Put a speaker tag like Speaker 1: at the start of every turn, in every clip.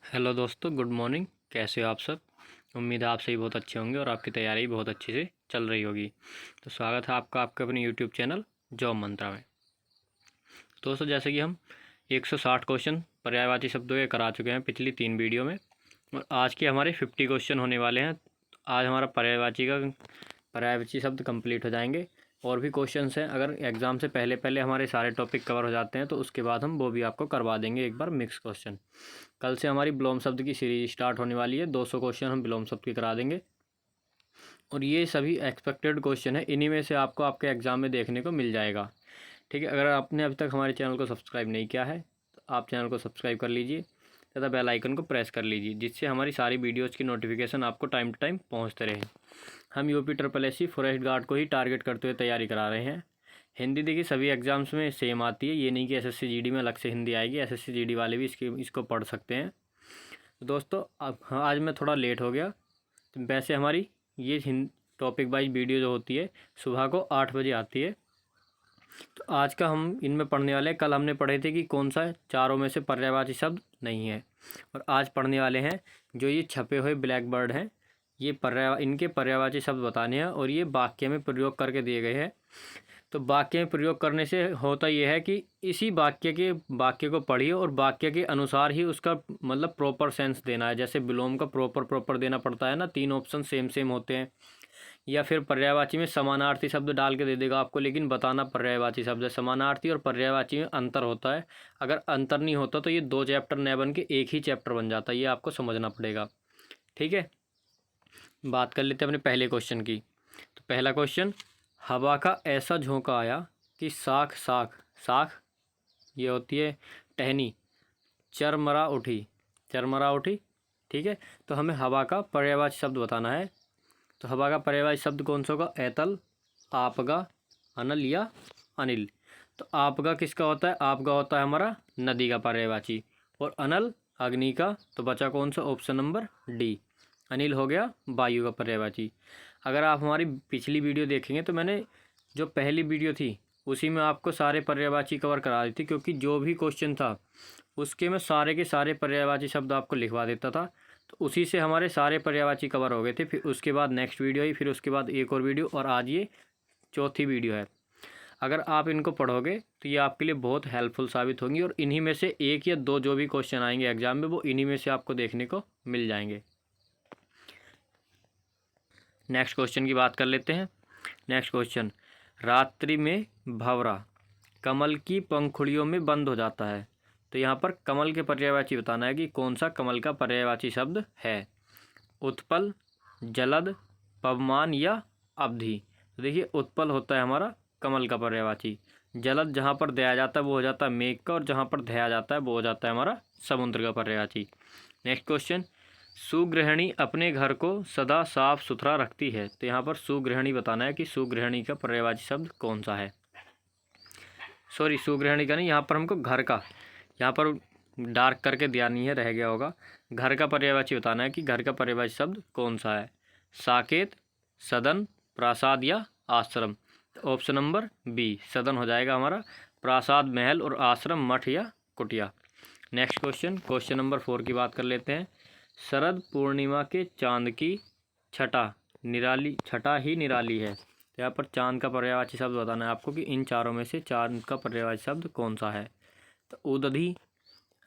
Speaker 1: Hello दोस्तों, good morning. कैसे हो आप सब? उम्मीद है आप सही बहुत अच्छे होंगे और आपकी तैयारी बहुत अच्छी से चल रही होगी। तो स्वागत है आपका आपके अपने यूट्यूब चैनल जॉब मंत्रा में। दोस्तों, जैसे कि हम 160 क्वेश्चन पर्यायवाची शब्दों के करा चुके हैं पिछली 3 वीडियो में, और आज के हमारे 50 क्वेश्चन होने वाले हैं। आज हमारा पर्यायवाची शब्द कंप्लीट हो जाएंगे। और भी क्वेश्चंस हैं, अगर एग्ज़ाम से पहले पहले हमारे सारे टॉपिक कवर हो जाते हैं तो उसके बाद हम वो भी आपको करवा देंगे एक बार मिक्स क्वेश्चन। कल से हमारी विलोम शब्द की सीरीज स्टार्ट होने वाली है। 200 क्वेश्चन हम विलोम शब्द की करा देंगे और ये सभी एक्सपेक्टेड क्वेश्चन है, इन्हीं में से आपको आपके एग्जाम में देखने को मिल जाएगा। ठीक है, अगर आपने अभी तक हमारे चैनल को सब्सक्राइब नहीं किया है तो आप चैनल को सब्सक्राइब कर लीजिए तथा बेल आइकन को प्रेस कर लीजिए, जिससे हमारी सारी वीडियोज़ की नोटिफिकेशन आपको टाइम टू टाइम पहुँचते रहे। हम UP SSC फॉरेस्ट गार्ड को ही टारगेट करते हुए तैयारी करा रहे हैं। हिंदी देखिए सभी एग्जाम्स में सेम आती है, ये नहीं कि SSC GD में अलग से हिंदी आएगी। SSC GD वाले भी इसको पढ़ सकते हैं। तो दोस्तों, अब हाँ, आज मैं थोड़ा लेट हो गया। तो वैसे हमारी ये टॉपिक वाइज वीडियो जो होती है सुबह को 8 बजे आती है। तो आज का हम इनमें पढ़ने वाले हैं। कल हमने पढ़े थे कि कौन सा चारों में से पर्यायवाची शब्द नहीं है, और आज पढ़ने वाले हैं जो ये छपे हुए ब्लैक बर्ड हैं। ये इनके पर्यायवाची शब्द बताने हैं और ये वाक्य में प्रयोग करके दिए गए हैं। तो वाक्य में प्रयोग करने से होता यह है कि इसी वाक्य को पढ़िए और वाक्य के अनुसार ही उसका मतलब प्रॉपर सेंस देना है। जैसे विलोम का प्रॉपर देना पड़ता है ना, 3 ऑप्शन सेम सेम होते हैं। या फिर पर्यायवाची में समानार्थी शब्द डाल के दे देगा आपको, लेकिन बताना पर्यायवाची शब्द है। समानार्थी और पर्यायवाची में अंतर होता है। अगर अंतर नहीं होता तो ये 2 चैप्टर न बन के एक ही चैप्टर बन जाता है, ये आपको समझना पड़ेगा। ठीक है, बात कर लेते हैं अपने पहले क्वेश्चन की। तो पहला क्वेश्चन, हवा का ऐसा झोंका आया कि साख साख साख ये होती है टहनी, चरमरा उठी। ठीक है, तो हमें हवा का पर्यायवाची शब्द बताना है। तो हवा का पर्यायवाची शब्द कौन सा होगा? एतल, आपगा, अनल या अनिल। तो आपगा किसका होता है? आपगा होता है हमारा नदी का पर्यायवाची, और अनल अग्नि का। तो बचा कौन सा? ऑप्शन नंबर डी, अनिल हो गया वायु का पर्यायवाची। अगर आप हमारी पिछली वीडियो देखेंगे तो मैंने जो पहली वीडियो थी उसी में आपको सारे पर्यायवाची कवर करा दी थी, क्योंकि जो भी क्वेश्चन था उसके में सारे के सारे पर्यायवाची शब्द आपको लिखवा देता था। तो उसी से हमारे सारे पर्यायवाची कवर हो गए थे। फिर उसके बाद नेक्स्ट वीडियो आई, फिर उसके बाद एक और वीडियो, और आज ये चौथी वीडियो है। अगर आप इनको पढ़ोगे तो ये आपके लिए बहुत हेल्पफुल साबित होंगी, और इन्हीं में से 1 या 2 जो भी क्वेश्चन आएंगे एग्जाम में वो इन्हीं में से आपको देखने को मिल जाएंगे। नेक्स्ट क्वेश्चन की बात कर लेते हैं। नेक्स्ट क्वेश्चन, रात्रि में भंवरा कमल की पंखुड़ियों में बंद हो जाता है। तो यहाँ पर कमल के पर्यायवाची बताना है कि कौन सा कमल का पर्यायवाची शब्द है। उत्पल, जलद, पवमान या अवधि। तो देखिए, उत्पल होता है हमारा कमल का पर्यायवाची। जलद जहाँ पर दया जाता है वो हो जाता है मेघ का, और जहाँ पर धया जाता है वो हो जाता है हमारा समुद्र का पर्यायवाची। नेक्स्ट क्वेश्चन, सुगृहिणी अपने घर को सदा साफ सुथरा रखती है। तो यहाँ पर सुगृहिणी बताना है कि सुगृहिणी का पर्यायवाची शब्द कौन सा है। सॉरी, सुगृहिणी का नहीं, यहाँ पर हमको घर का, यहाँ पर डार्क करके दिया नहीं है, रह गया होगा। घर का पर्यायवाची बताना है कि घर का पर्यायवाची शब्द कौन सा है। साकेत, सदन, प्रासाद या आश्रम। तो ऑप्शन नंबर बी, सदन हो जाएगा हमारा। प्रासाद महल और आश्रम मठ या कुटिया। नेक्स्ट क्वेश्चन, क्वेश्चन नंबर 4 की बात कर लेते हैं। शरद पूर्णिमा के चांद की छटा ही निराली है। तो यहाँ पर चांद का पर्यायवाची शब्द बताना है आपको कि इन चारों में से चांद का पर्यायवाची शब्द कौन सा है। तो उदधि,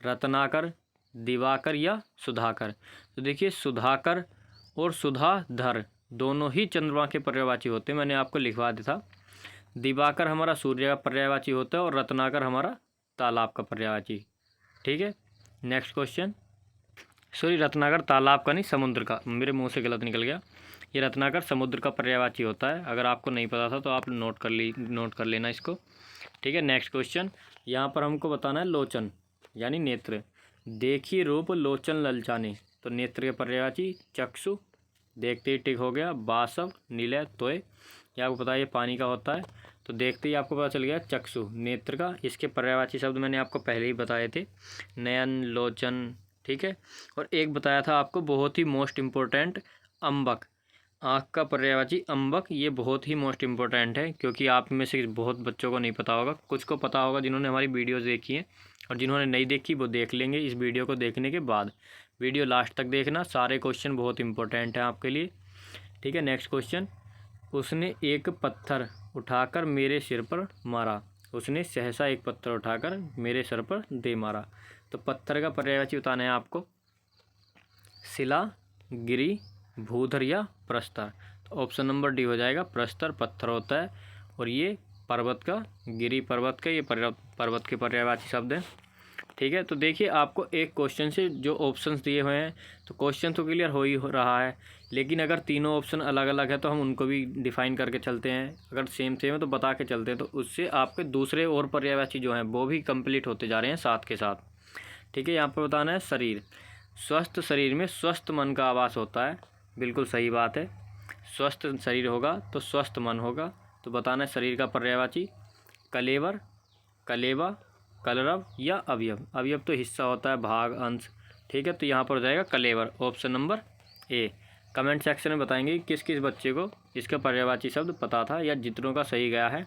Speaker 1: रत्नाकर, दिवाकर या सुधाकर। तो देखिए, सुधाकर और सुधाधर दोनों ही चंद्रमा के पर्यायवाची होते हैं, मैंने आपको लिखवा दिया था। दिवाकर हमारा सूर्य का पर्यायवाची होता है और रत्नाकर हमारा तालाब का पर्यायवाची। ठीक है, नेक्स्ट क्वेश्चन, सॉरी, रत्नाकर तालाब का नहीं, समुद्र का, मेरे मुंह से गलत निकल गया। ये रत्नाकर समुद्र का पर्यायवाची होता है। अगर आपको नहीं पता था तो आप नोट कर लेना इसको। ठीक है, नेक्स्ट क्वेश्चन, यहाँ पर हमको बताना है लोचन यानी नेत्र। देखी रूप लोचन ललचाने। तो नेत्र के पर्यायवाची चक्षु, देखते ही टिक हो गया। बासव, नीलय, तोय, ये आपको पता है ये पानी का होता है। तो देखते ही आपको पता चल गया चक्षु नेत्र का। इसके पर्यायवाची शब्द मैंने आपको पहले ही बताए थे, नयन, लोचन। ठीक है, और एक बताया था आपको बहुत ही मोस्ट इम्पोर्टेंट, अम्बक। आँख का पर्यायवाची अम्बक, ये बहुत ही मोस्ट इम्पोर्टेंट है, क्योंकि आप में से बहुत बच्चों को नहीं पता होगा, कुछ को पता होगा जिन्होंने हमारी वीडियोस देखी हैं, और जिन्होंने नहीं देखी वो देख लेंगे इस वीडियो को देखने के बाद। वीडियो लास्ट तक देखना, सारे क्वेश्चन बहुत इंपॉर्टेंट हैं आपके लिए। ठीक है, नेक्स्ट क्वेश्चन। उसने एक पत्थर उठाकर मेरे सिर पर मारा। उसने सहसा एक पत्थर उठाकर मेरे सिर पर दे मारा। तो पत्थर का पर्यायवाची बताना है आपको। शिला, गिरी, भूधर या प्रस्तर। तो ऑप्शन नंबर डी हो जाएगा। प्रस्तर पत्थर होता है, और ये पर्वत का, गिरी पर्वत का, ये पर्वत के पर्यायवाची शब्द है। ठीक है, तो देखिए आपको एक क्वेश्चन से जो ऑप्शंस दिए हुए हैं, तो क्वेश्चन तो क्लियर हो ही रहा है, लेकिन अगर तीनों ऑप्शन अलग अलग है तो हम उनको भी डिफाइन करके चलते हैं। अगर सेम सेम है तो बता के चलते हैं, तो उससे आपके दूसरे और पर्यायवाची जो हैं वो भी कंप्लीट होते जा रहे हैं साथ के साथ। ठीक है, यहाँ पर बताना है शरीर। स्वस्थ शरीर में स्वस्थ मन का आवास होता है। बिल्कुल सही बात है। स्वस्थ शरीर होगा तो स्वस्थ मन होगा। तो बताना है शरीर का पर्यायवाची। कलेवर, कलेवा, कलरव या अवयव। अवयव तो हिस्सा होता है, भाग, अंश। ठीक है, तो यहाँ पर हो जाएगा कलेवर, option number A. Comment section में बताएंगे किस किस बच्चे को इसका पर्यायवाची शब्द पता था या जितनों का सही गया है।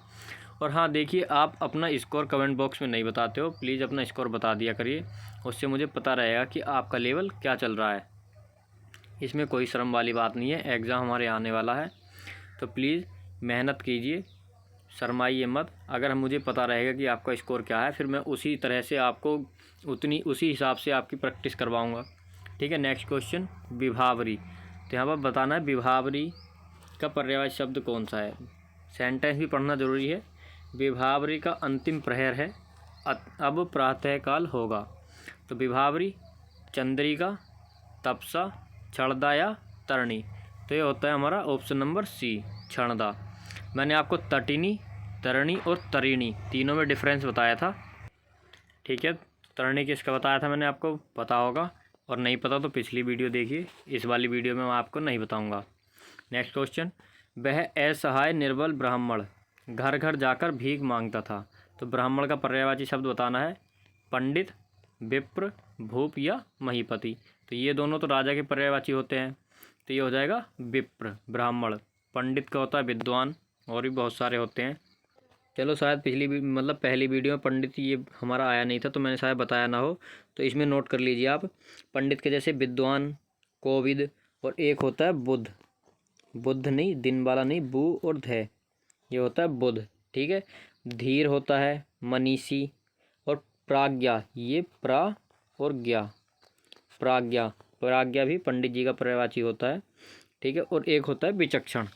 Speaker 1: और हाँ देखिए, आप अपना स्कोर कमेंट बॉक्स में नहीं बताते हो, प्लीज़ अपना स्कोर बता दिया करिए, उससे मुझे पता रहेगा कि आपका लेवल क्या चल रहा है। इसमें कोई शर्म वाली बात नहीं है, एग्ज़ाम हमारे आने वाला है, तो प्लीज़ मेहनत कीजिए, शर्माइए मत। अगर मुझे पता रहेगा कि आपका स्कोर क्या है, फिर मैं उसी तरह से आपको उसी हिसाब से आपकी प्रैक्टिस करवाऊँगा। ठीक है, नेक्स्ट क्वेश्चन। विभावरी। तो यहाँ पर बताना है विभावरी का पर्यायवाची शब्द कौन सा है। सेंटेंस भी पढ़ना ज़रूरी है। विभावरी का अंतिम प्रहर है, अब प्रातःकाल होगा। तो विभावरी, चंद्रिका, तपसा, क्षणदा या तरणी। तो ये होता है हमारा ऑप्शन नंबर सी, क्षणदा। मैंने आपको तटिनी, तरणी और तरिणी तीनों में डिफरेंस बताया था। ठीक है, तरणी किसका बताया था मैंने आपको, पता होगा, और नहीं पता तो पिछली वीडियो देखिए, इस वाली वीडियो में मैं आपको नहीं बताऊंगा। Next question. वह असहाय निर्बल ब्राह्मण घर घर जाकर भीख मांगता था। तो ब्राह्मण का पर्यायवाची शब्द बताना है। पंडित, विप्र, भूप या महीपति। तो ये दोनों तो राजा के पर्यायवाची होते हैं, तो ये हो जाएगा विप्र, ब्राह्मण। पंडित का होता है विद्वान, और भी बहुत सारे होते हैं। चलो, शायद पहली वीडियो में पंडित ये हमारा आया नहीं था, तो मैंने शायद बताया ना हो, तो इसमें नोट कर लीजिए आप। पंडित के जैसे विद्वान, कोविद, और एक होता है बुद्ध। बुद्ध नहीं, दिन वाला नहीं, बू और ध, ये होता है बुद्ध। ठीक है, धीर होता है, मनीषी, और प्राज्ञा, ये प्रा और ज्ञा, प्राज्ञा। प्राज्ञा भी पंडित जी का पर्यायवाची होता है। ठीक है, और एक होता है विचक्षण।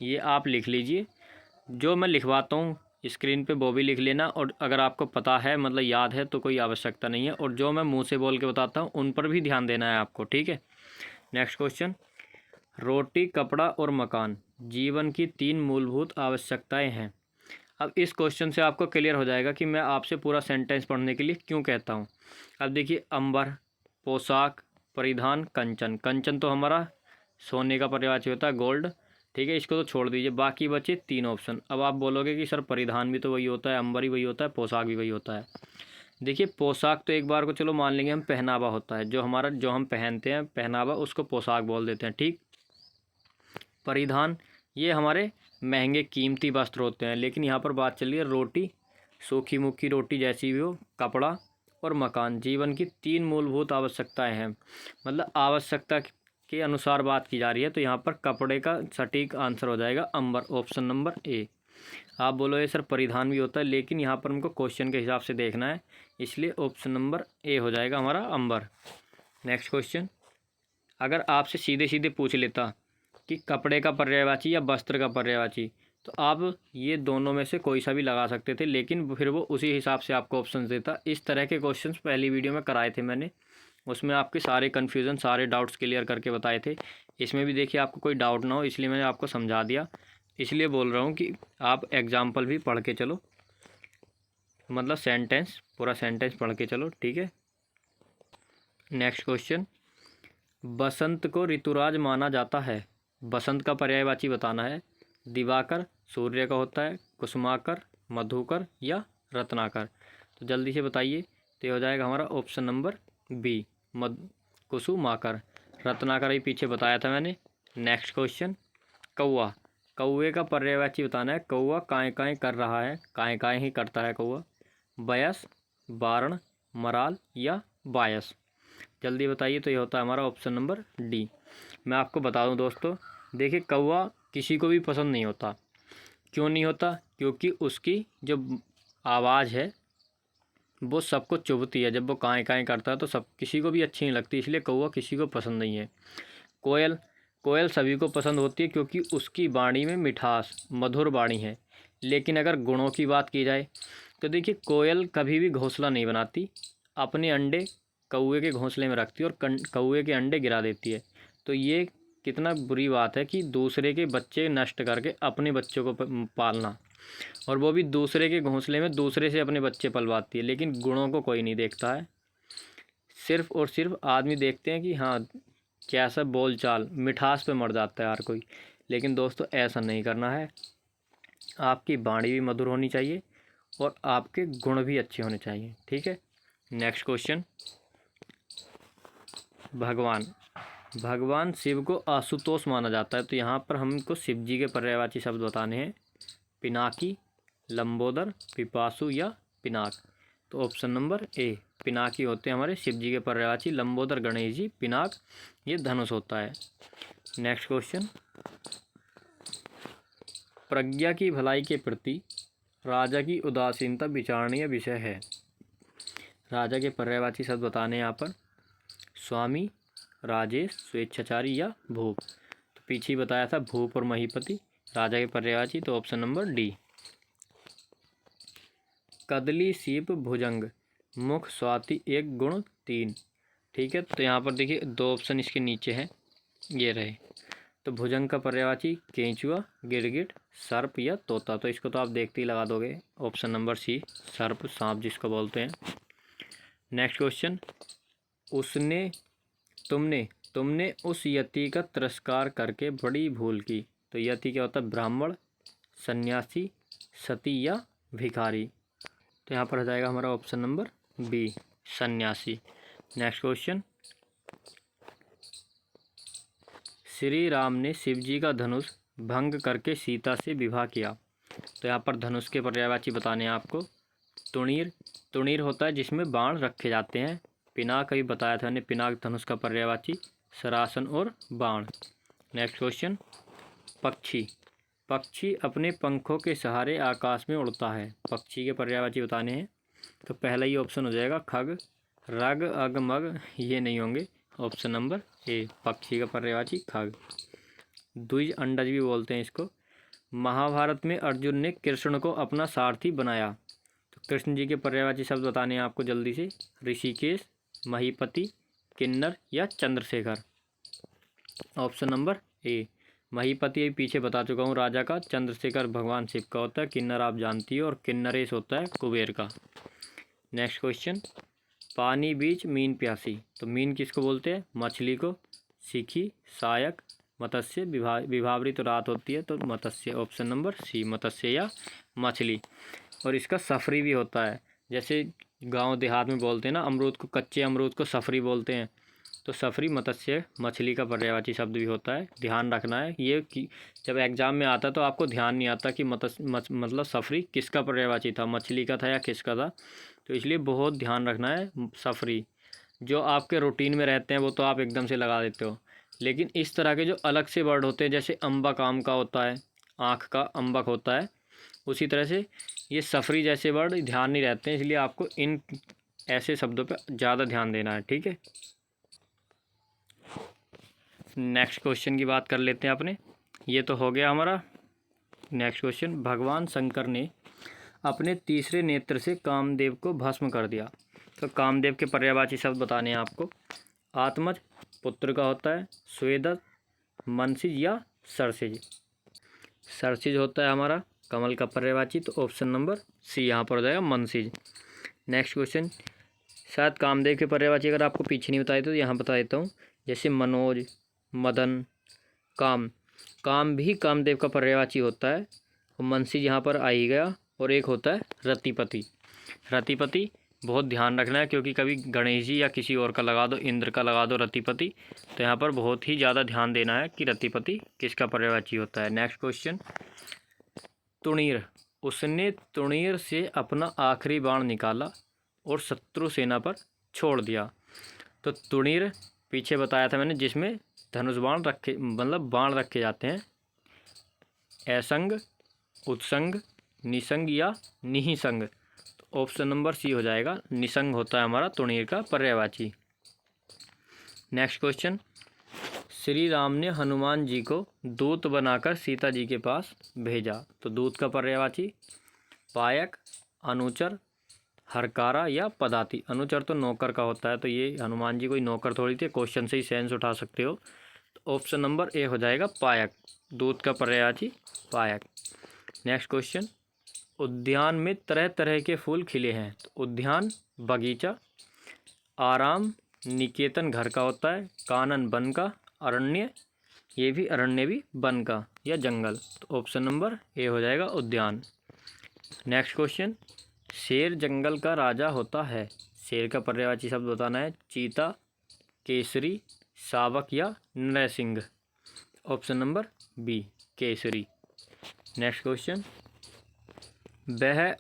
Speaker 1: ये आप लिख लीजिए, जो मैं लिखवाता हूँ स्क्रीन पे वो भी लिख लेना, और अगर आपको पता है, मतलब याद है, तो कोई आवश्यकता नहीं है, और जो मैं मुंह से बोल के बताता हूँ उन पर भी ध्यान देना है आपको। ठीक है, नेक्स्ट क्वेश्चन। रोटी, कपड़ा और मकान जीवन की 3 मूलभूत आवश्यकताएं हैं। अब इस क्वेश्चन से आपको क्लियर हो जाएगा कि मैं आपसे पूरा सेंटेंस पढ़ने के लिए क्यों कहता हूँ। अब देखिए, अंबर, पोशाक, परिधान, कंचन। कंचन तो हमारा सोने का पर्यायवाची होता है, गोल्ड। ठीक है, इसको तो छोड़ दीजिए, बाकी बचे 3 ऑप्शन। अब आप बोलोगे कि सर परिधान भी तो वही होता है, अंबर ही वही होता है, पोशाक भी वही होता है। देखिए, पोशाक तो एक बार को चलो मान लेंगे हम, पहनावा होता है, जो हम पहनते हैं पहनावा, उसको पोशाक बोल देते हैं। ठीक, परिधान ये हमारे महंगे कीमती वस्त्र होते हैं, लेकिन यहाँ पर बात चल रही है रोटी, सूखी मुखी रोटी जैसी भी हो, कपड़ा और मकान जीवन की 3 मूलभूत आवश्यकताएं हैं, मतलब आवश्यकता के अनुसार बात की जा रही है। तो यहाँ पर कपड़े का सटीक आंसर हो जाएगा अंबर, ऑप्शन नंबर ए। आप बोलो ये सर परिधान भी होता है, लेकिन यहाँ पर हमको क्वेश्चन के हिसाब से देखना है, इसलिए ऑप्शन नंबर ए हो जाएगा हमारा अंबर। Next question. अगर आपसे सीधे सीधे पूछ लेता कि कपड़े का पर्यायवाची या वस्त्र का पर्यायवाची, तो आप ये दोनों में से कोई सा भी लगा सकते थे, लेकिन फिर वो उसी हिसाब से आपको ऑप्शन देता। इस तरह के क्वेश्चंस पहली वीडियो में कराए थे मैंने, उसमें आपके सारे कन्फ्यूज़न, सारे डाउट्स क्लियर करके बताए थे। इसमें भी देखिए आपको कोई डाउट ना हो, इसलिए मैंने आपको समझा दिया। इसलिए बोल रहा हूँ कि आप एग्जाम्पल भी पढ़ के चलो, मतलब सेंटेंस, पूरा सेंटेंस पढ़ के चलो। ठीक है, नेक्स्ट क्वेश्चन। बसंत को ऋतुराज माना जाता है। बसंत का पर्यायवाची बताना है। दिवाकर सूर्य का होता है, कुसुमाकर, मधुकर या रत्नाकर। तो जल्दी से बताइए, तो हो जाएगा हमारा ऑप्शन नंबर बी, कुसुमाकर। रत्नाकर ही पीछे बताया था मैंने। Next question. कौआ, कौए का पर्यायवाची बताना है। कौआ काएँ काएँ कर रहा है, काएँ काएँ ही करता है कौआ। बयस, बारण, मराल या बायस, जल्दी बताइए। तो ये होता है हमारा ऑप्शन नंबर डी। मैं आपको बता दूं दोस्तों, देखिए कौआ किसी को भी पसंद नहीं होता। क्यों नहीं होता? क्योंकि उसकी जो आवाज़ है वो सबको चुभती है। जब वो काएँ काएँ करता है तो सब किसी को भी अच्छी नहीं लगती, इसलिए कौआ किसी को पसंद नहीं है। कोयल, कोयल सभी को पसंद होती है क्योंकि उसकी वाणी में मिठास, मधुर वाणी है। लेकिन अगर गुणों की बात की जाए तो देखिए कोयल कभी भी घोंसला नहीं बनाती, अपने अंडे कौए के घोंसले में रखती है और कौए के अंडे गिरा देती है। तो ये कितना बुरी बात है कि दूसरे के बच्चे नष्ट करके अपने बच्चों को पालना, और वो भी दूसरे के घोंसले में दूसरे से अपने बच्चे पलवाती है। लेकिन गुणों को कोई नहीं देखता है, सिर्फ और सिर्फ आदमी देखते हैं कि हाँ कैसा बोल चाल, मिठास पे मर जाता है हर कोई। लेकिन दोस्तों ऐसा नहीं करना है, आपकी वाणी भी मधुर होनी चाहिए और आपके गुण भी अच्छे होने चाहिए, ठीक है। नेक्स्ट क्वेश्चन, भगवान, भगवान शिव को आशुतोष माना जाता है। तो यहाँ पर हमको शिव जी के पर्यायवाची शब्द बताने हैं। पिनाकी, लंबोदर, पिपासु या पिनाक। तो ऑप्शन नंबर ए पिनाकी होते हैं हमारे शिव जी के पर्यायवाची। लंबोदर गणेश जी, पिनाक ये धनुष होता है। नेक्स्ट क्वेश्चन, प्रज्ञा की भलाई के प्रति राजा की उदासीनता विचारणीय विषय है। राजा के पर्यायवाची शब्द बताने हैं यहाँ पर। स्वामी, राजेश, स्वेच्छाचारी या भूप। तो पीछे ही बताया था भूप और महीपति राजा के पर्यायवाची। तो ऑप्शन नंबर डी। कदली, सीप, भुजंग, मुख, स्वाति, एक, गुण, तीन। ठीक है, तो यहाँ पर देखिए दो ऑप्शन इसके नीचे हैं, ये रहे। तो भुजंग का पर्यायवाची केंचुआ, गिरगिट, सर्प या तोता। तो इसको तो आप देखते ही लगा दोगे, ऑप्शन नंबर सी, सर्प, सांप जिसको बोलते हैं। नेक्स्ट क्वेश्चन, उसने, तुमने, तुमने उस यति का तिरस्कार करके बड़ी भूल की। तो यति क्या होता है? ब्राह्मण, सन्यासी, सती या भिखारी। तो यहाँ पर आ जाएगा हमारा ऑप्शन नंबर बी, सन्यासी। नेक्स्ट क्वेश्चन, श्री राम ने शिव जी का धनुष भंग करके सीता से विवाह किया। तो यहाँ पर धनुष के पर्यायवाची बताने हैं आपको। तुणीर, तुणीर होता है जिसमें बाण रखे जाते हैं। पिनाक अभी बताया था मैंने, पिनाक धनुष का पर्यायवाची सरासन और बाण। नेक्स्ट क्वेश्चन, पक्षी, पक्षी अपने पंखों के सहारे आकाश में उड़ता है। पक्षी के पर्यायवाची बताने हैं। तो पहला ही ऑप्शन हो जाएगा खग, रग, अग, मग, ये नहीं होंगे। ऑप्शन नंबर ए, पक्षी का पर्यायवाची खग। द्विज अंडज भी बोलते हैं इसको। महाभारत में अर्जुन ने कृष्ण को अपना सारथी बनाया। तो कृष्ण जी के पर्यायवाची शब्द बताने हैं आपको जल्दी से। ऋषिकेश, महीपति, किन्नर या चंद्रशेखर। ऑप्शन नंबर ए, महीपति अभी पीछे बता चुका हूँ राजा का। चंद्रशेखर भगवान शिव का होता है, किन्नर आप जानती हो, और किन्नरेश होता है कुबेर का। नेक्स्ट क्वेश्चन, पानी, बीच, मीन, प्यासी। तो मीन किसको बोलते हैं? मछली को। सीखी, सायक, मत्स्य, विभावरी तो रात होती है, तो मत्स्य। ऑप्शन नंबर सी, मत्स्य या मछली। और इसका सफरी भी होता है, जैसे गांव देहात में बोलते हैं ना अमरूद को, कच्चे अमरूद को सफरी बोलते हैं। तो सफरी मत्स्य मछली का पर्यायवाची शब्द भी होता है, ध्यान रखना है ये कि जब एग्जाम में आता तो आपको ध्यान नहीं आता कि मतलब सफरी किसका पर्यायवाची था, मछली का था या किसका था। तो इसलिए बहुत ध्यान रखना है। सफरी जो आपके रूटीन में रहते हैं वो तो आप एकदम से लगा देते हो, लेकिन इस तरह के जो अलग से वर्ड होते हैं, जैसे अम्बक आम का होता है, आँख का अम्बक होता है, उसी तरह से ये सफरी जैसे वर्ड ध्यान नहीं रहते हैं, इसलिए आपको इन ऐसे शब्दों पे ज़्यादा ध्यान देना है, ठीक है। नेक्स्ट क्वेश्चन की बात कर लेते हैं अपने, ये तो हो गया हमारा। नेक्स्ट क्वेश्चन, भगवान शंकर ने अपने तीसरे नेत्र से कामदेव को भस्म कर दिया। तो कामदेव के पर्यायवाची शब्द बताने हैं आपको। आत्मज पुत्र का होता है, स्वेदस, मनसिज या सरसिज। सरसिज होता है हमारा कमल का पर्यायवाची। तो ऑप्शन नंबर सी यहाँ पर हो जाएगा, मनसिज। नेक्स्ट क्वेश्चन, शायद कामदेव के पर्यायवाची अगर आपको पीछे नहीं बताए तो यहाँ बता देता हूँ, जैसे मनोज, मदन, काम। काम भी कामदेव का पर्यायवाची होता है, और मनसिज यहाँ पर आ ही गया। और एक होता है रतिपति। रतिपति बहुत ध्यान रखना है, क्योंकि कभी गणेश जी या किसी और का लगा दो, इंद्र का लगा दो रतिपति, तो यहाँ पर बहुत ही ज़्यादा ध्यान देना है कि रतिपति किसका पर्यायवाची होता है। नेक्स्ट क्वेश्चन, तुणीर, उसने तुणीर से अपना आखिरी बाण निकाला और शत्रु सेना पर छोड़ दिया। तो तुणीर पीछे बताया था मैंने, जिसमें धनुष बाण रखे, मतलब बाण रखे जाते हैं। असंग, उत्संग, निसंग या निहिसंग। तो ऑप्शन नंबर सी हो जाएगा, निसंग होता है हमारा तुणीर का पर्यायवाची। नेक्स्ट क्वेश्चन, श्री राम ने हनुमान जी को दूत बनाकर सीता जी के पास भेजा। तो दूत का पर्यायवाची पायक, अनुचर, हरकारा या पदाती। अनुचर तो नौकर का होता है, तो ये हनुमान जी कोई नौकर थोड़ी थे, क्वेश्चन से ही सेंस उठा सकते हो। तो ऑप्शन नंबर ए हो जाएगा पायक, दूत का पर्यायवाची पायक। नेक्स्ट क्वेश्चन, उद्यान में तरह तरह के फूल खिले हैं। तो उद्यान बगीचा, आराम निकेतन घर का होता है, कानन वन का, अरण्य, ये भी अरण्य भी वन का या जंगल। तो ऑप्शन नंबर ए हो जाएगा उद्यान। नेक्स्ट क्वेश्चन, शेर जंगल का राजा होता है। शेर का पर्यायवाची शब्द बताना है, चीता, केसरी, शावक या नरसिंह। ऑप्शन नंबर बी, केसरी। नेक्स्ट क्वेश्चन, वह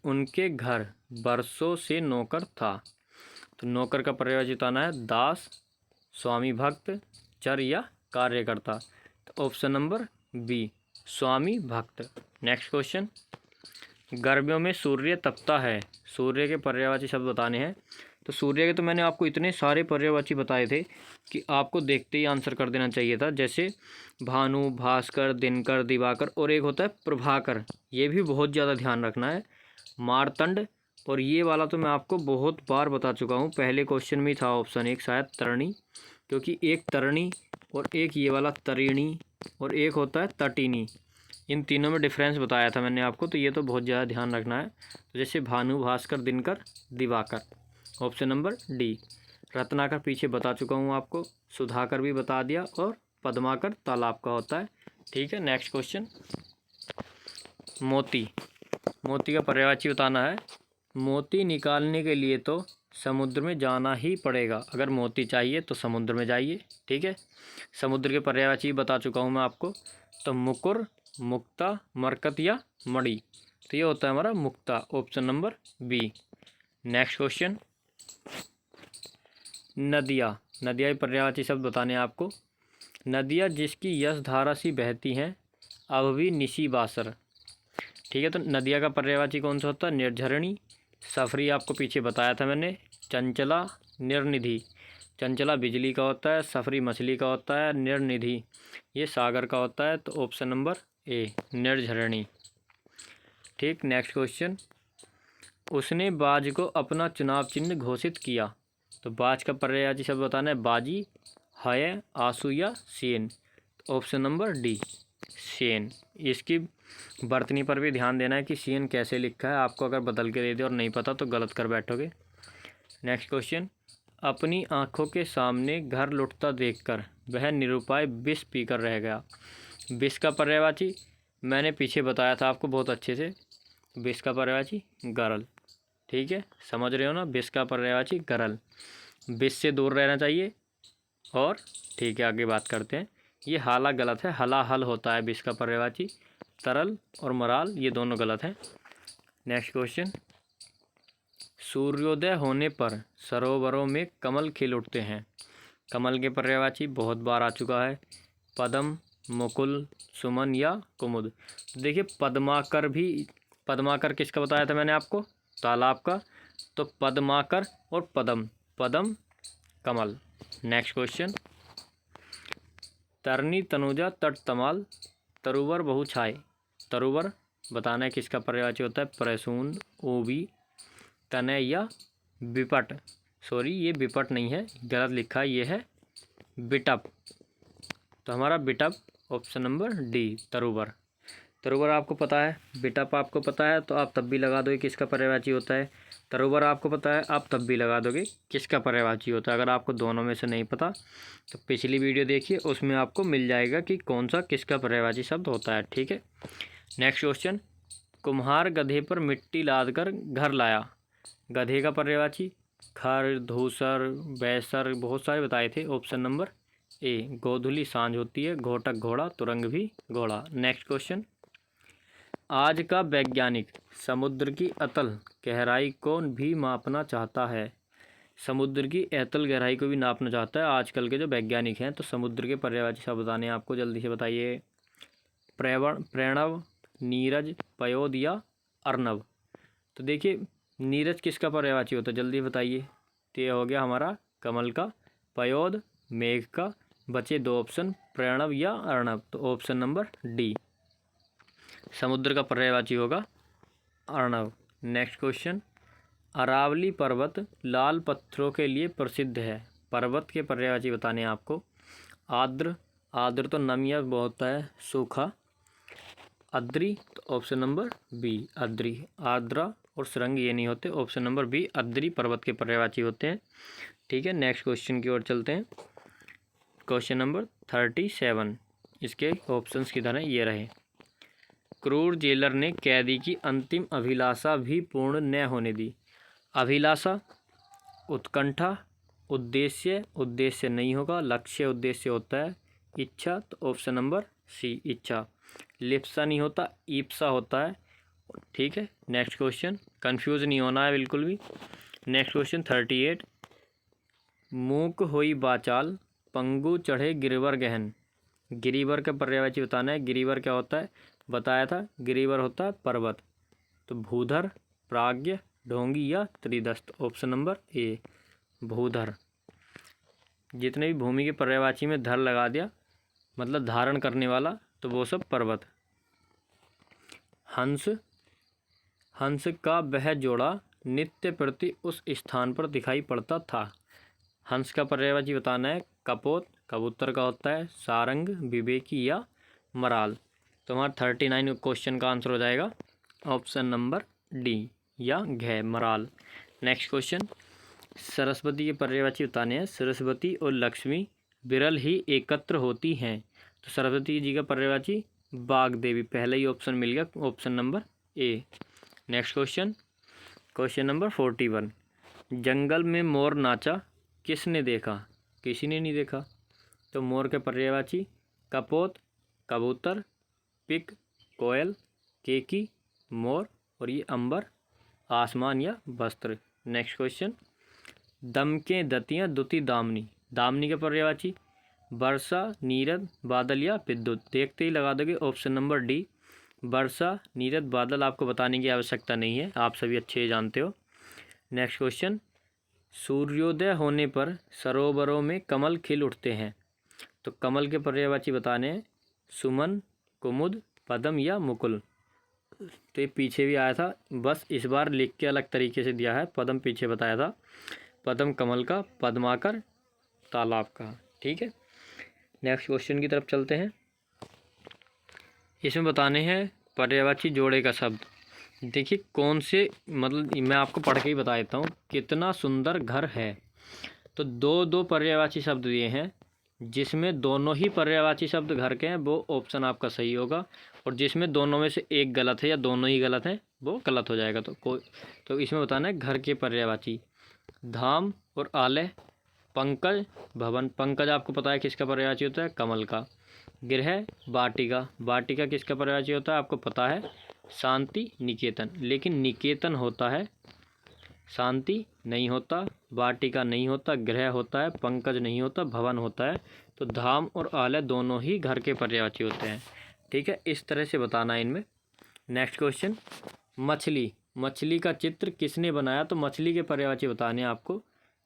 Speaker 1: उनके घर बरसों से नौकर था। तो नौकर का पर्यायवाची बताना है, दास, स्वामी भक्त, चर या कार्यकर्ता। तो ऑप्शन नंबर बी, स्वामी भक्त। नेक्स्ट क्वेश्चन, गर्मियों में सूर्य तपता है। सूर्य के पर्यायवाची शब्द बताने हैं। तो सूर्य के तो मैंने आपको इतने सारे पर्यायवाची बताए थे कि आपको देखते ही आंसर कर देना चाहिए था, जैसे भानु, भास्कर, दिनकर, दिवाकर, और एक होता है प्रभाकर। ये भी बहुत ज़्यादा ध्यान रखना है। मार्तंड, और ये वाला तो मैं आपको बहुत बार बता चुका हूँ, पहले क्वेश्चन में था ऑप्शन एक शायद, तरणी, क्योंकि एक तरणी और एक ये वाला तरिणी और एक होता है तटिनी। इन तीनों में डिफरेंस बताया था मैंने आपको, तो ये तो बहुत ज़्यादा ध्यान रखना है। तो जैसे Bhanu, Bhaskar, Dinkar, Diwakar. Option number D. Ratnakar पीछे बता चुका हूँ आपको, सुधाकर भी बता दिया, और पद्माकर तालाब का होता है। ठीक है। नेक्स्ट क्वेश्चन, मोती। मोती का पर्यायवाची बताना है। मोती निकालने के लिए तो समुद्र में जाना ही पड़ेगा। अगर मोती चाहिए तो समुद्र में जाइए। ठीक है। समुद्र के पर्यायवाची बता चुका हूँ मैं आपको। तो मुकुर, मुक्ता, मरकत या मणि। तो ये होता है हमारा मुक्ता, option number B. Next question, नदियाँ। नदियाँ के पर्यायवाची शब्द बताने हैं आपको। नदियाँ जिसकी यश धारा सी बहती हैं, अब भी निशी बासर। ठीक है। तो नदिया का पर्यायवाची कौन सा होता है? निर्झरणी, सफरी आपको पीछे बताया था मैंने, चंचला, निर्निधि। चंचला बिजली का होता है, सफरी मछली का होता है, निर्निधि ये सागर का होता है। तो ऑप्शन नंबर ए, निर्झरणी। ठीक। नेक्स्ट क्वेश्चन, उसने बाज को अपना चुनाव चिन्ह घोषित किया। तो बाज का पर्यायवाची शब्द बताना है, बाजी, हय, आंसू या Sen. Option number D, Sen. इसकी बर्तनी पर भी ध्यान देना है कि सेन कैसे लिखा है, आपको अगर बदल के दे दे और नहीं पता तो गलत कर बैठोगे। नेक्स्ट क्वेश्चन, अपनी आंखों के सामने घर लुटता देखकर वह निरुपाय विष पीकर रह गया। विष का पर्यायवाची मैंने पीछे बताया था आपको बहुत अच्छे से। विष का पर्यायवाची गरल। ठीक है, समझ रहे हो ना? विष का पर्यायवाची गरल। विष से दूर रहना चाहिए। और ठीक है, आगे बात करते हैं। ये हाला गलत है, हला हल होता है विष का पर्यायवाची। तरल और मराल ये दोनों गलत हैं। नेक्स्ट क्वेश्चन, सूर्योदय होने पर सरोवरों में कमल खिल उठते हैं। कमल के पर्यायवाची बहुत बार आ चुका है, पद्म, मुकुल, सुमन या कुमुद। देखिए पद्माकर भी, पद्माकर किसका बताया था मैंने आपको? तालाब का। तो पद्माकर और पद्म, पद्म कमल। नेक्स्ट क्वेश्चन, तरनी तनुजा तट तमाल, तरुवर बहु छाए। तरुवर बताना है किसका पर्यायवाची होता है? प्रसून, ओबी, तनय या विपट। सॉरी, ये विपट नहीं है, गलत लिखा है, ये है बिटप। तो हमारा बिटप, ऑप्शन नंबर डी, तरुवर। तरुवर आपको पता है, बिटप आपको पता है, तो आप तब भी लगा दोगे किसका पर्यायवाची होता है। तरुवर आपको पता है, आप तब भी लगा दोगे किसका पर्यायवाची होता है। अगर आपको दोनों में से नहीं पता तो पिछली वीडियो देखिए, उसमें आपको मिल जाएगा कि कौन सा किसका पर्यायवाची शब्द होता है। ठीक है। नेक्स्ट क्वेश्चन, कुम्हार गधे पर मिट्टी लाद कर घर लाया। गधे का पर्यायवाची खर, धूसर, बैसर, बहुत सारे बताए थे। Option number A. गोधुली सांझ होती है, घोटक घोड़ा, तुरंग भी घोड़ा। नेक्स्ट क्वेश्चन, आज का वैज्ञानिक समुद्र की अतल गहराई को भी मापना चाहता है। समुद्र की अतल गहराई को भी नापना चाहता है आजकल के जो वैज्ञानिक हैं। तो समुद्र के पर्यायवाची शब्द बताने हैं आपको, जल्दी से बताइए। प्रणव, नीरज, पयोद या अर्णव। तो देखिए नीरज किसका पर्यायवाची होता है, जल्दी बताइए। तो ये हो गया हमारा कमल का, पयोद मेघ का। बचे दो ऑप्शन, प्रणव या अर्णव। तो ऑप्शन नंबर डी समुद्र का पर्यायवाची होगा अर्णव। नेक्स्ट क्वेश्चन, अरावली पर्वत लाल पत्थरों के लिए प्रसिद्ध है। पर्वत के पर्यायवाची बताने हैं आपको। आर्द्र, आर्द्र तो नमिया बहुत होता है, सूखा। अद्री, तो ऑप्शन नंबर बी अद्री। आर्द्रा और सुरंग ये नहीं होते, ऑप्शन नंबर बी अद्री पर्वत के पर्यायवाची होते हैं। ठीक है, नेक्स्ट क्वेश्चन की ओर चलते हैं। क्वेश्चन नंबर 37, इसके ऑप्शंस किधर हैं, ये रहे। क्रूर जेलर ने कैदी की अंतिम अभिलाषा भी पूर्ण न होने दी। अभिलाषा, उत्कंठा, उद्देश्य, उद्देश्य नहीं होगा, लक्ष्य उद्देश्य होता है। इच्छा, तो ऑप्शन नंबर सी इच्छा। लिप्सा नहीं होता, ईप्सा होता है। ठीक है, नेक्स्ट क्वेश्चन, कंफ्यूज नहीं होना है बिल्कुल भी। नेक्स्ट क्वेश्चन 38, मूक होई बाचाल पंगु चढ़े गिरिवर गहन। गिरिवर का पर्यायवाची बताना है। गिरिवर क्या होता है, बताया था, गिरिवर होता है पर्वत। तो भूधर, प्राज्ञ, ढोंगी या त्रिदस्त। Option number A भूधर। जितने भी भूमि के पर्यायवाची में धर लगा दिया मतलब धारण करने वाला, तो वो सब पर्वत। हंस, हंस का वह जोड़ा नित्य प्रति उस स्थान पर दिखाई पड़ता था। हंस का पर्यायवाची बताना है। कपोत, कबूतर का होता है। सारंग, विवेकी या मराल। तो हमारा 39 क्वेश्चन का आंसर हो जाएगा ऑप्शन नंबर डी या घ मराल। नेक्स्ट क्वेश्चन, सरस्वती के पर्यायवाची बताने हैं। सरस्वती और लक्ष्मी विरल ही एकत्र होती हैं। तो सरस्वती जी का पर्यायवाची बाग देवी। पहले ही ऑप्शन मिल गया, option number A. Next question, question number 41, जंगल में मोर नाचा किसने देखा। किसी ने नहीं देखा। तो मोर के पर्यायवाची कपोत, कबूतर, पिक, कोयल, केकी, मोर और ये अंबर, आसमान या वस्त्र। नेक्स्ट क्वेश्चन, दमके दतियाँ दुति दामनी। दामनी के पर्यायवाची वर्षा, नीरद, बादल या विद्युत। देखते ही लगा दोगे ऑप्शन नंबर डी वर्षा, नीरद, बादल। आपको बताने की आवश्यकता नहीं है, आप सभी अच्छे जानते हो। नेक्स्ट क्वेश्चन, सूर्योदय होने पर सरोवरों में कमल खिल उठते हैं। तो कमल के पर्यायवाची बताने हैं। सुमन, कुमुद, पद्म या मुकुल। तो ये पीछे भी आया था, बस इस बार लिख के अलग तरीके से दिया है। पद्म पीछे बताया था, पद्म कमल का, पद्माकर तालाब का। ठीक है, नेक्स्ट क्वेश्चन की तरफ चलते हैं। इसमें बताने हैं पर्यायवाची जोड़े का शब्द। देखिए कौन से, मतलब मैं आपको पढ़ के ही बता देता हूँ। कितना सुंदर घर है। तो दो दो पर्यायवाची शब्द दिए हैं, जिसमें दोनों ही पर्यायवाची शब्द घर के हैं वो ऑप्शन आपका सही होगा, और जिसमें दोनों में से एक गलत है या दोनों ही गलत हैं वो गलत हो जाएगा। तो इसमें बताना है घर के पर्यायवाची। धाम और आलय, पंकज, भवन। पंकज आपको पता है किसका पर्यायवाची होता है, कमल का। गृह, वाटिका, वाटिका किसका पर्यायवाची होता है आपको पता है, शांति, निकेतन। लेकिन निकेतन होता है, शांति नहीं होता, वाटिका नहीं होता, गृह होता है, पंकज नहीं होता, भवन होता है। तो धाम और आलय दोनों ही घर के पर्यायवाची होते हैं। ठीक है, इस तरह से बताना है इनमें। नेक्स्ट क्वेश्चन, मछली, मछली का चित्र किसने बनाया। तो मछली के पर्यायवाची बताने हैं आपको।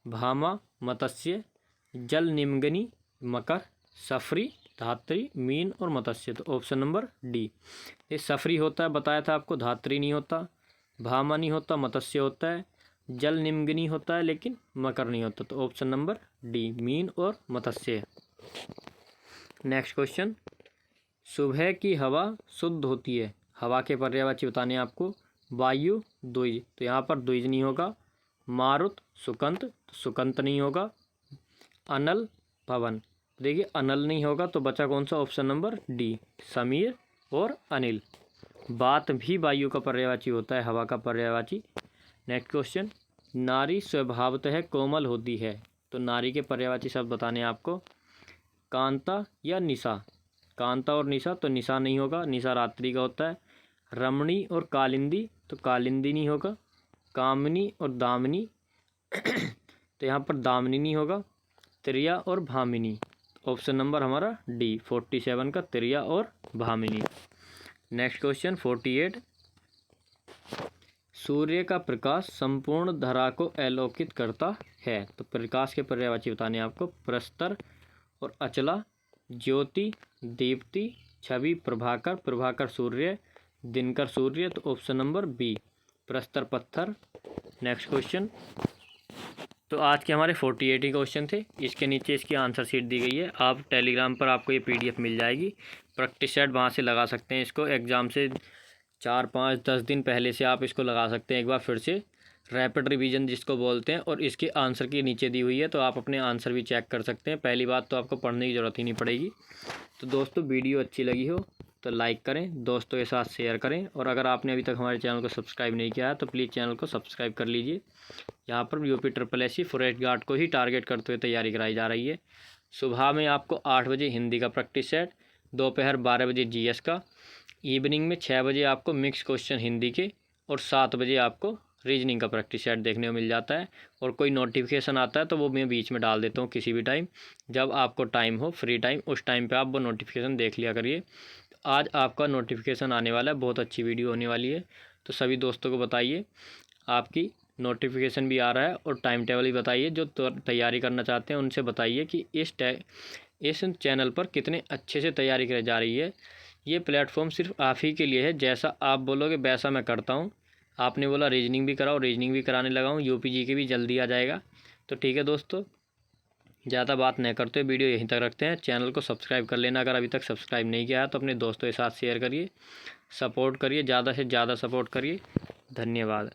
Speaker 1: भामा, मत्स्य, जल निमग्नी, मकर, सफरी, धात्री, मीन और मत्स्य। तो ऑप्शन नंबर डी। ये सफरी होता है, बताया था आपको। धात्री नहीं होता, भामा नहीं होता, मत्स्य होता है, जल निमग्नी होता है लेकिन मकर नहीं होता। तो ऑप्शन नंबर डी मीन और मत्स्य। नेक्स्ट क्वेश्चन, सुबह की हवा शुद्ध होती है। हवा के पर्यायवाची बताने हैं आपको। वायु, द्विज। तो यहाँ पर द्विज नहीं होगा। मारुत, सुकंत, सुकंत नहीं होगा। अनल, पवन। देखिए अनल नहीं होगा, तो बचा कौन सा, ऑप्शन नंबर डी समीर और अनिल। बात भी वायु का पर्यायवाची होता है, हवा का पर्यायवाची। नेक्स्ट क्वेश्चन, नारी स्वभावतः कोमल होती है। तो नारी के पर्यायवाची शब्द बताने हैं आपको। कांता या निशा। कांता और निशा, तो निशा नहीं होगा, निशा रात्रि का होता है। रमणी और कालिंदी, तो कालिंदी नहीं होगा। कामिनी और दामिनी तो यहाँ पर दामिनी नहीं होगा। त्रिया और भामिनी, ऑप्शन नंबर हमारा डी 47 का त्रिया और भामिनी। Next question 48। सूर्य का प्रकाश संपूर्ण धरा को अवलोकित करता है। तो प्रकाश के पर्यायवाची बताने आपको। प्रस्तर और अचला, ज्योति, दीप्ति, छवि, प्रभाकर। प्रभाकर सूर्य, दिनकर सूर्य, तो ऑप्शन नंबर बी प्रस्तर पत्थर। Next question. तो आज के हमारे 48 ही क्वेश्चन थे। इसके नीचे इसकी आंसर शीट दी गई है। आप टेलीग्राम पर आपको ये PDF मिल जाएगी। प्रैक्टिस सेट वहाँ से लगा सकते हैं इसको। एग्ज़ाम से 4, 5, 10 दिन पहले से आप इसको लगा सकते हैं एक बार फिर से। रैपिड रिवीजन जिसको बोलते हैं, और इसके आंसर की नीचे दी हुई है, तो आप अपने आंसर भी चेक कर सकते हैं। पहली बात तो आपको पढ़ने की ज़रूरत ही नहीं पड़ेगी। तो दोस्तों, वीडियो अच्छी लगी हो तो लाइक करें, दोस्तों के साथ शेयर करें, और अगर आपने अभी तक हमारे चैनल को सब्सक्राइब नहीं किया है तो प्लीज़ चैनल को सब्सक्राइब कर लीजिए। यहाँ पर UP SSC फॉरेस्ट गार्ड को ही टारगेट करते हुए तैयारी कराई जा रही है। सुबह में आपको 8 बजे हिंदी का प्रैक्टिस सेट, दोपहर 12 बजे GS का, इवनिंग में 6 बजे आपको मिक्स क्वेश्चन हिंदी के, और 7 बजे आपको रीजनिंग का प्रैक्टिस सेट देखने को मिल जाता है। और कोई नोटिफिकेशन आता है तो वो मैं बीच में डाल देता हूँ किसी भी टाइम, जब आपको टाइम हो, फ्री टाइम, उस टाइम पे आप वो नोटिफिकेशन देख लिया करिए। आज आपका नोटिफिकेशन आने वाला है, बहुत अच्छी वीडियो होने वाली है, तो सभी दोस्तों को बताइए। आपकी नोटिफिकेशन भी आ रहा है, और टाइम टेबल भी बताइए। जो तैयारी करना चाहते हैं उनसे बताइए कि इस चैनल पर कितने अच्छे से तैयारी की जा रही है। ये प्लेटफॉर्म सिर्फ आप ही के लिए है। जैसा आप बोलोगे वैसा मैं करता हूँ। आपने बोला रीजनिंग भी कराओ, रीजनिंग भी कराने लगा हूँ। UP GK भी जल्दी आ जाएगा। तो ठीक है दोस्तों, ज़्यादा बात नहीं करते, वीडियो यहीं तक रखते हैं। चैनल को सब्सक्राइब कर लेना अगर अभी तक सब्सक्राइब नहीं किया है, तो अपने दोस्तों के साथ शेयर करिए, सपोर्ट करिए, ज़्यादा से ज़्यादा सपोर्ट करिए। धन्यवाद।